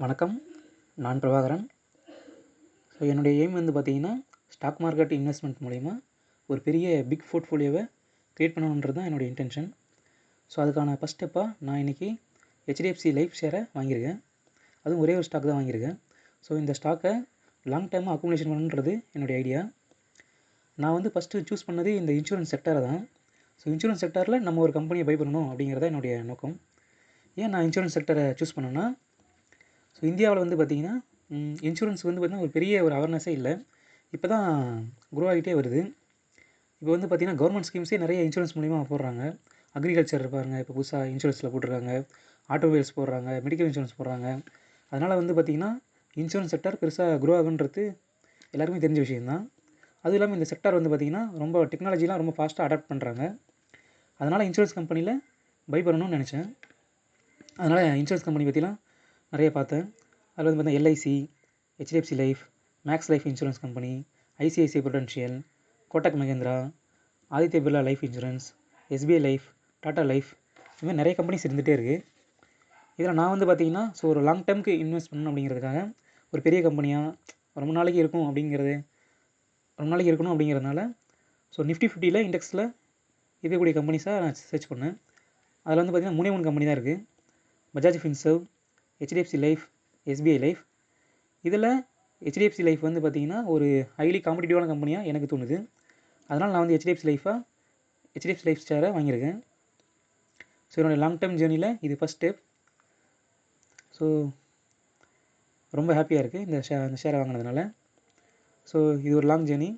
வணக்கம். நான் பிரபாகரன். ஸோ என்னுடைய எய்ம் வந்து பார்த்தீங்கன்னா, ஸ்டாக் மார்க்கெட் இன்வெஸ்ட்மெண்ட் மூலிமா ஒரு பெரிய பிக் போர்ட்ஃபோலியோவை கிரியேட் பண்ணணுன்றது தான் என்னுடைய இன்டென்ஷன். ஸோ அதுக்கான ஃபஸ்ட் ஸ்டெப்பாக நான் இன்றைக்கி ஹெச்டிஎஃப்சி லைஃப் ஷேரை வாங்கியிருக்கேன். அதுவும் ஒரே ஒரு ஸ்டாக் தான் வாங்கியிருக்கேன். ஸோ இந்த ஸ்டாக்கை லாங் டைமாக அக்குமுலேஷன் பண்ணணுன்றது என்னுடைய ஐடியா. நான் வந்து ஃபஸ்ட்டு சூஸ் பண்ணது இந்த இன்சூரன்ஸ் செக்டாரை தான். ஸோ இன்சூரன்ஸ் செக்டாரில் நம்ம ஒரு கம்பெனியை பை பண்ணணும் அப்படிங்கிறத என்னுடைய நோக்கம். ஏன் நான் இன்சூரன்ஸ் செக்டரை சூஸ் பண்ணேன்னா, ஸோ இந்தியாவில் வந்து பார்த்திங்கன்னா இன்சூரன்ஸ் வந்து பார்த்திங்கன்னா ஒரு பெரிய ஒரு அவேர்னஸே இல்லை. இப்போ தான் க்ரோ ஆகிட்டே வருது. இப்போ வந்து பார்த்திங்கன்னா கவர்மெண்ட் ஸ்கீம்ஸே நிறைய இன்சூரன்ஸ் மூலிமா போடுறாங்க. அக்ரிகல்ச்சர் இருப்பாருங்க, இப்போ புதுசாக இன்சூரன்ஸில் போட்டுருக்காங்க. ஆட்டோமொபைல்ஸ் போடுறாங்க, மெடிக்கல் இன்சூரன்ஸ் போடுறாங்க. அதனால் வந்து பார்த்திங்கன்னா இன்சூரன்ஸ் செக்டார் பெருசாக க்ரோ ஆகுன்றது எல்லாருக்குமே தெரிஞ்ச விஷயந்தான். அதுவும் இல்லாமல் இந்த செக்டார் வந்து பார்த்திங்கன்னா ரொம்ப டெக்னாலஜிலாம் ரொம்ப ஃபாஸ்ட்டாக அடாப்ட் பண்ணுறாங்க. அதனால் இன்சூரன்ஸ் கம்பெனியில் பை பண்ணணும்னு நினச்சேன். அதனால் இன்சூரன்ஸ் கம்பெனி பற்றிலாம் நிறைய பார்த்தேன். அதில் வந்து பார்த்தீங்கன்னா LIC, HDFC Life, Max Life Insurance company, ICICI Prudential, Kotak Mahindra, Aditya Birla Life Insurance, SBI Life, Tata Life, இது மாதிரி நிறைய கம்பெனிஸ் இருந்துகிட்டே இருக்குது. இதில் நான் வந்து பார்த்திங்கன்னா ஒரு லாங் டேர்முக்கு இன்வெஸ்ட் பண்ணணும் அப்படிங்கிறதுக்காக ஒரு பெரிய கம்பெனியாக ரொம்ப நாளைக்கு இருக்கணும் அப்படிங்கிறதுனால நிஃப்டி 50 இண்டெக்ஸில் இருக்கக்கூடிய கம்பெனிஸாக நான் சர்ச் பண்ணேன். அதில் வந்து பார்த்திங்கன்னா 3 கம்பெனி தான் இருக்குது. Bajaj Finserv, HDFC life, SBI life. இதில் ஹெச்டிஎஃப்சி லைஃப் வந்து பார்த்திங்கன்னா ஒரு ஹைலி காம்படிட்டிவான கம்பெனியாக எனக்கு தோணுது. அதனால் நான் வந்து ஹெச்டிஎஃப்சி லைஃப் ஷேரை வாங்கியிருக்கேன். ஸோ என்னோடய லாங் டேர்ம் ஜேர்னியில் இது ஃபஸ்ட் ஸ்டெப். ஸோ ரொம்ப ஹாப்பியாக இருக்குது இந்த ஷேரை வாங்கினதுனால. ஸோ இது ஒரு லாங் ஜேர்னி.